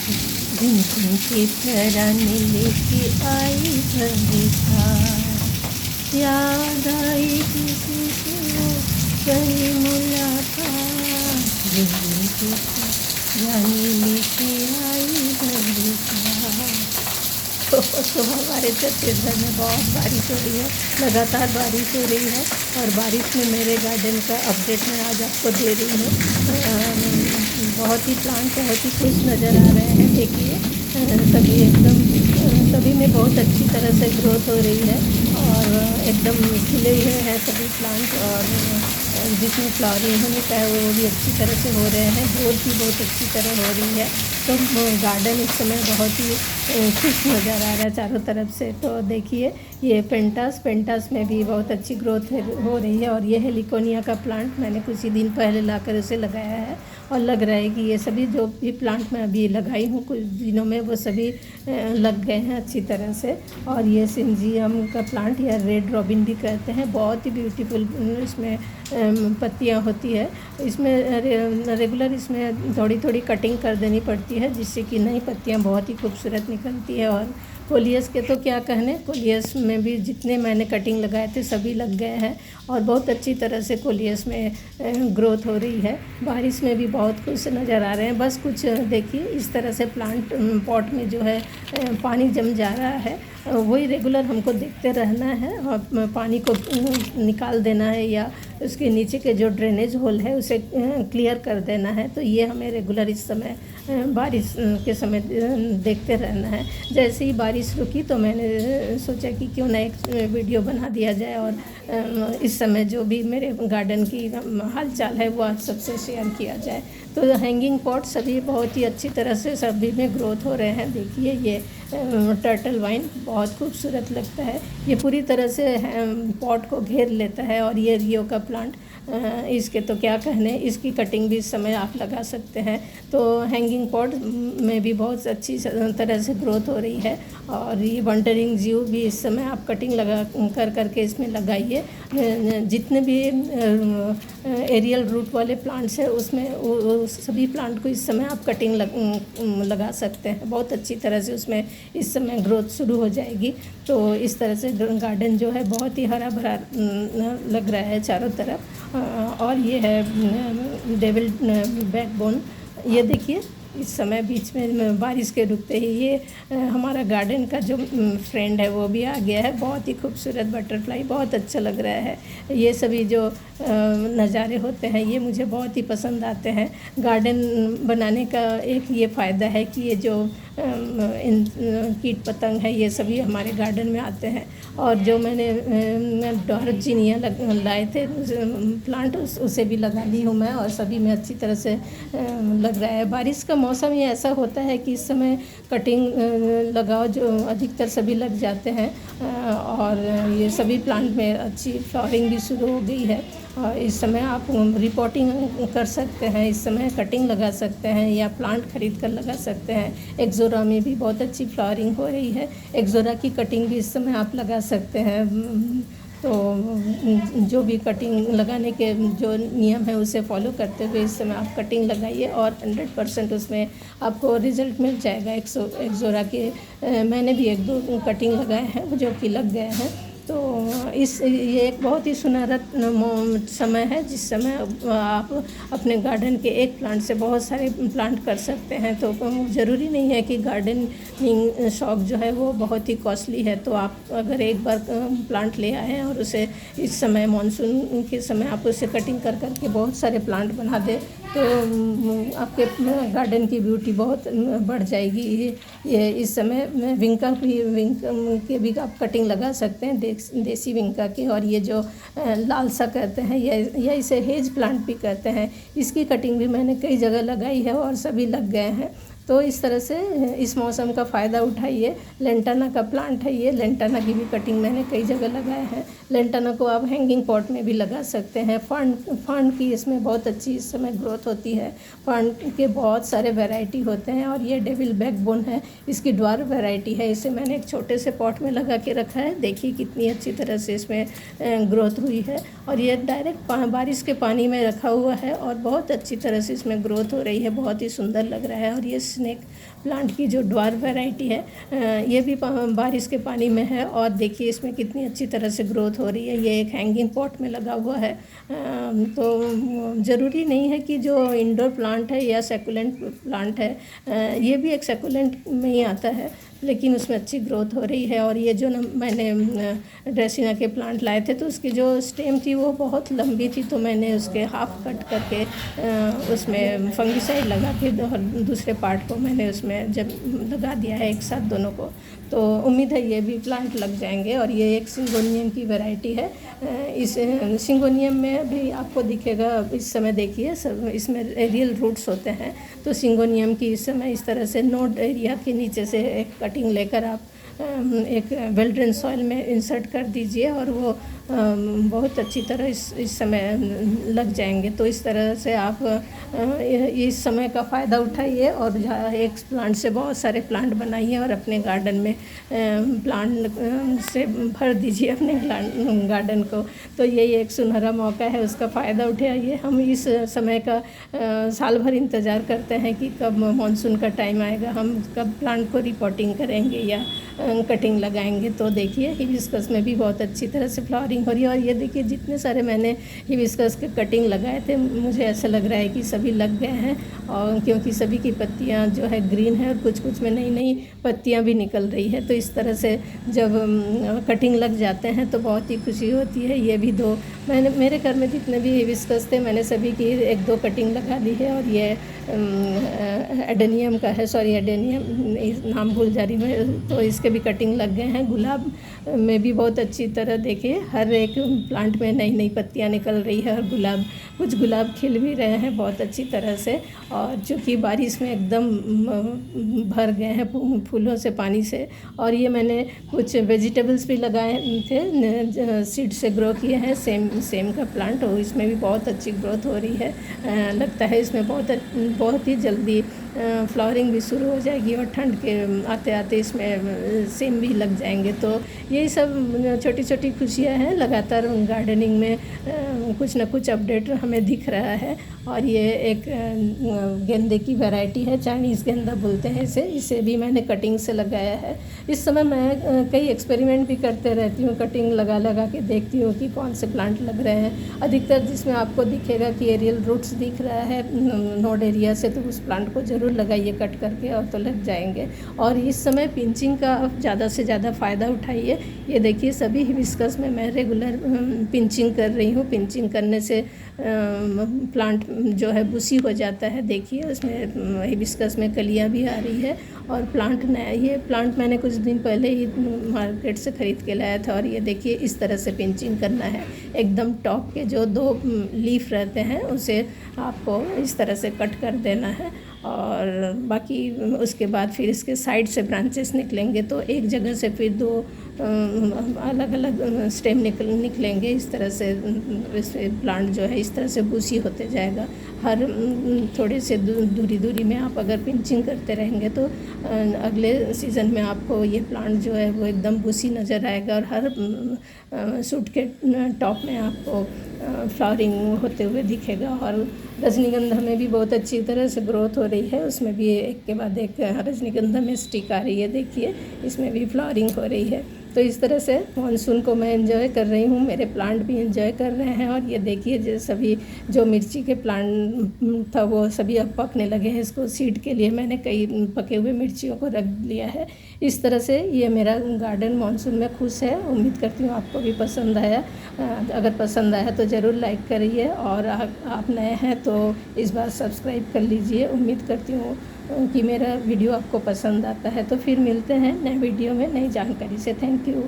रिमझिम के तराने लेके आई बरसात, याद आई किसी से वो कहीं मुलाकात। रिमझिम के तराने लेके आई बरसात। तो हमारे छत्तीसगढ़ में बहुत बारिश हो रही है, लगातार बारिश हो रही है। और बारिश में मेरे गार्डन का अपडेट मैं आज आपको दे रही हूँ। बहुत ही प्लांट बहुत ही खुश नज़र आ रहे हैं। देखिए सभी एकदम सभी में बहुत अच्छी तरह से ग्रोथ हो रही है और एकदम खिले हुए हैं सभी प्लांट। और जिसमें फ्लावरिंग होने का है वो भी अच्छी तरह से हो रहे हैं, ग्रोथ भी बहुत अच्छी तरह हो रही है। तो गार्डन इस समय बहुत ही खुश नज़र आ रहा है चारों तरफ से। तो देखिए ये पेंटास में भी बहुत अच्छी ग्रोथ हो रही है। और ये हेलिकोनिया का प्लांट मैंने कुछ ही दिन पहले लाकर उसे लगाया है और लग रहा है कि ये सभी जो भी प्लांट मैं अभी लगाई हूँ कुछ दिनों में वो सभी लग गए हैं अच्छी तरह से। और ये सिंजियम का प्लांट या रेड रॉबिन भी कहते हैं, बहुत ही ब्यूटीफुल इसमें पत्तियाँ होती है। इसमें रेगुलर इसमें थोड़ी थोड़ी कटिंग कर देनी पड़ती है जिससे कि नई पत्तियाँ बहुत ही खूबसूरत निकलती है। और कोलियस के तो क्या कहने, कोलियस में भी जितने मैंने कटिंग लगाए थे सभी लग गए हैं और बहुत अच्छी तरह से कोलियस में ग्रोथ हो रही है। बारिश में भी बहुत खुश नज़र आ रहे हैं। बस कुछ देखिए इस तरह से प्लांट पॉट में जो है पानी जम जा रहा है, वही रेगुलर हमको देखते रहना है और पानी को निकाल देना है या उसके नीचे के जो ड्रेनेज होल है उसे क्लियर कर देना है। तो ये हमें रेगुलर इस समय बारिश के समय देखते रहना है। जैसे ही बारिश रुकी तो मैंने सोचा कि क्यों ना एक वीडियो बना दिया जाए और इस समय जो भी मेरे गार्डन की हालचाल है वो आप सबसे शेयर किया जाए। तो हैंगिंग पॉट सभी बहुत ही अच्छी तरह से सभी में ग्रोथ हो रहे हैं। देखिए ये टर्टल वाइन बहुत खूबसूरत लगता है, ये पूरी तरह से पॉट को घेर लेता है। और ये रियो का प्लांट इसके तो क्या कहने, इसकी कटिंग भी इस समय आप लगा सकते हैं। तो हैंगिंग पॉट में भी बहुत अच्छी तरह से ग्रोथ हो रही है। और ये वंडरिंग जीव भी इस समय आप कटिंग लगा करके इसमें लगाइए। जितने भी एरियल रूट वाले प्लांट्स हैं उसमें वो सभी प्लांट को इस समय आप कटिंग लगा सकते हैं। बहुत अच्छी तरह से उसमें इस समय ग्रोथ शुरू हो जाएगी। तो इस तरह से गार्डन जो है बहुत ही हरा भरा लग रहा है चारों तरफ। और ये है डेविल बैकबोन, ये देखिए इस समय बीच में बारिश के रुकते ही ये हमारा गार्डन का जो फ्रेंड है वो भी आ गया है। बहुत ही खूबसूरत बटरफ्लाई, बहुत अच्छा लग रहा है। ये सभी जो नज़ारे होते हैं ये मुझे बहुत ही पसंद आते हैं। गार्डन बनाने का एक ये फ़ायदा है कि ये जो इन कीट पतंग है ये सभी हमारे गार्डन में आते हैं। और जो मैंने डॉर्जिनिया लाए थे प्लांट उसे भी लगा ली हूँ मैं और सभी में अच्छी तरह से लग रहा है। बारिश का मौसम ही ऐसा होता है कि इस समय कटिंग लगाओ जो अधिकतर सभी लग जाते हैं। और ये सभी प्लांट में अच्छी फ्लावरिंग भी शुरू हो गई है। और इस समय आप रिपोर्टिंग कर सकते हैं, इस समय कटिंग लगा सकते हैं या प्लांट खरीद कर लगा सकते हैं। एक्जोरा में भी बहुत अच्छी फ्लावरिंग हो रही है, एक्जोरा की कटिंग भी इस समय आप लगा सकते हैं। तो जो भी कटिंग लगाने के जो नियम है उसे फॉलो करते हुए इस समय आप कटिंग लगाइए और 100% उसमें आपको रिज़ल्ट मिल जाएगा। एक्जोरा के मैंने भी 1-2 कटिंग लगाए हैं जो कि लग गए हैं। तो ये एक बहुत ही सुनहरा समय है जिस समय आप अपने गार्डन के एक प्लांट से बहुत सारे प्लांट कर सकते हैं। तो ज़रूरी नहीं है कि गार्डनिंग शौक जो है वो बहुत ही कॉस्टली है। तो आप अगर एक बार प्लांट ले आए और उसे इस समय मानसून के समय आप उसे कटिंग कर करके बहुत सारे प्लांट बना दें तो आपके गार्डन की ब्यूटी बहुत बढ़ जाएगी। ये इस समय विंक के भी आप कटिंग लगा सकते हैं, देसी विंका के। और ये जो लाल सा कहते हैं या इसे हेज प्लांट भी कहते हैं, इसकी कटिंग भी मैंने कई जगह लगाई है और सभी लग गए हैं। तो इस तरह से इस मौसम का फ़ायदा उठाइए। लेंटाना का प्लांट है, ये लेंटाना की भी कटिंग मैंने कई जगह लगाए हैं। लेंटाना को आप हैंगिंग पॉट में भी लगा सकते हैं। फर्न की इसमें बहुत अच्छी इस समय ग्रोथ होती है। फर्न के बहुत सारे वैरायटी होते हैं और ये डेविल बैकबोन है, इसकी ड्वार्फ वैरायटी है। इसे मैंने एक छोटे से पॉट में लगा के रखा है, देखिए कितनी अच्छी तरह से इसमें ग्रोथ हुई है। और ये डायरेक्ट बारिश के पानी में रखा हुआ है और बहुत अच्छी तरह से इसमें ग्रोथ हो रही है, बहुत ही सुंदर लग रहा है। और ये स्नेक प्लांट की जो ड्वार्फ वैरायटी है, ये भी बारिश के पानी में है और देखिए इसमें कितनी अच्छी तरह से ग्रोथ हो रही है। ये एक हैंगिंग पॉट में लगा हुआ है। तो ज़रूरी नहीं है कि जो इंडोर प्लांट है या सेकुलेंट प्लांट है, ये भी एक सेकुलेंट में ही आता है, लेकिन उसमें अच्छी ग्रोथ हो रही है। और ये जो मैंने ड्रेसिना के प्लांट लाए थे तो उसकी जो स्टेम थी वो बहुत लंबी थी, तो मैंने उसके हाफ कट करके उसमें फंगिसाइड लगा के और दूसरे पार्ट को मैंने उसमें जब लगा दिया है एक साथ दोनों को, तो उम्मीद है ये भी प्लांट लग जाएंगे। और ये एक सिंगोनियम की वैरायटी है। इस सिंगोनियम में भी आपको दिखेगा, इस समय देखिए सब इसमें एरियल रूट्स होते हैं, तो सिंगोनियम की इस समय इस तरह से नोड एरिया के नीचे से एक कटिंग लेकर आप एक वेल ड्रेन सॉइल में इंसर्ट कर दीजिए और वो बहुत अच्छी तरह इस समय लग जाएंगे। तो इस तरह से आप इस समय का फ़ायदा उठाइए और एक प्लांट से बहुत सारे प्लांट बनाइए और अपने गार्डन में प्लांट से भर दीजिए अपने गार्डन को। तो यही एक सुनहरा मौका है, उसका फ़ायदा उठाइए। हम इस समय का साल भर इंतज़ार करते हैं कि कब मानसून का टाइम आएगा, हम कब प्लांट को रिपोर्टिंग करेंगे या कटिंग लगाएंगे। तो देखिए हिबिस्कस में भी बहुत अच्छी तरह से फ्लावरिंग हो रही है। और ये देखिए जितने सारे मैंने हिबिस्कस के कटिंग लगाए थे, मुझे ऐसा लग रहा है कि सभी लग गए हैं, और क्योंकि सभी की पत्तियां जो है ग्रीन है और कुछ कुछ में नई नई पत्तियां भी निकल रही है। तो इस तरह से जब कटिंग लग जाते हैं तो बहुत ही खुशी होती है। ये भी दो मेरे घर में जितने भी हिबिस्कस थे मैंने सभी की एक दो कटिंग लगा दी है। और ये एडेनियम का है, सॉरी एडेनियम नाम भूल जा रही मैं, तो इसके भी कटिंग लग गए हैं। गुलाब में भी बहुत अच्छी तरह देखिए हर एक प्लांट में नई नई पत्तियां निकल रही है और कुछ गुलाब खिल भी रहे हैं बहुत अच्छी तरह से। और चूँकि बारिश में एकदम भर गए हैं फूलों से, पानी से। और ये मैंने कुछ वेजिटेबल्स भी लगाए थे, सीड से ग्रो किए हैं, सेम का प्लांट, और इसमें भी बहुत अच्छी ग्रोथ हो रही है। लगता है इसमें बहुत ही जल्दी फ्लावरिंग भी शुरू हो जाएगी और ठंड के आते आते इसमें सेम भी लग जाएंगे। तो यही सब छोटी छोटी खुशियाँ हैं। लगातार गार्डनिंग में कुछ ना कुछ अपडेट हमें दिख रहा है। और ये एक गेंदे की वैरायटी है, चाइनीज़ गेंदा बोलते हैं इसे भी मैंने कटिंग से लगाया है। इस समय मैं कई एक्सपेरिमेंट भी करते रहती हूँ, कटिंग लगा के देखती हूँ कि कौन से प्लांट लग रहे हैं। अधिकतर जिसमें आपको दिखेगा कि एरियल रूट्स दिख रहा है नोड एरिया से, तो उस प्लांट को ज़रूर लगाइए कट करके, और तो लग जाएंगे। और इस समय पिंचिंग का ज़्यादा से ज़्यादा फ़ायदा उठाइए। ये देखिए सभी हिबिस्कस में मैं रेगुलर पिंचिंग कर रही हूँ। पिंचिंग करने से प्लांट जो है बुशी हो जाता है। देखिए उसमें हिबिस्कस में कलियाँ भी आ रही है और प्लांट नया, ये प्लांट मैंने कुछ दिन पहले ही मार्केट से ख़रीद के लाया था। और ये देखिए इस तरह से पिंचिंग करना है, एकदम टॉप के जो दो लीफ रहते हैं उसे आपको इस तरह से कट कर देना है। और बाकी उसके बाद फिर इसके साइड से ब्रांचेस निकलेंगे, तो एक जगह से फिर दो अलग अलग स्टेम निकलेंगे। इस तरह से प्लांट जो है इस तरह से बूसी होते जाएगा। हर थोड़े से दूरी में आप अगर पिंचिंग करते रहेंगे तो अगले सीज़न में आपको ये प्लांट जो है वो एकदम बूसी नज़र आएगा। और हर सूट के टॉप में आपको फ्लावरिंग होते हुए दिखेगा। और रजनीगंधा में भी बहुत अच्छी तरह से ग्रोथ हो रही है, उसमें भी एक के बाद एक रजनीगंधा में स्टिक आ रही है। देखिए इसमें भी फ्लावरिंग हो रही है। तो इस तरह से मानसून को मैं एंजॉय कर रही हूँ, मेरे प्लांट भी एंजॉय कर रहे हैं। और ये देखिए जो मिर्ची के प्लांट था वो सभी अब पकने लगे हैं। इसको सीड के लिए मैंने कई पके हुए मिर्चियों को रख लिया है। इस तरह से ये मेरा गार्डन मानसून में खुश है। उम्मीद करती हूँ आपको भी पसंद आया। अगर पसंद आया तो ज़रूर लाइक करिए, और आप नए हैं तो इस बार सब्सक्राइब कर लीजिए। उम्मीद करती हूँ कि मेरा वीडियो आपको पसंद आता है। तो फिर मिलते हैं नए वीडियो में नई जानकारी से। Thank you.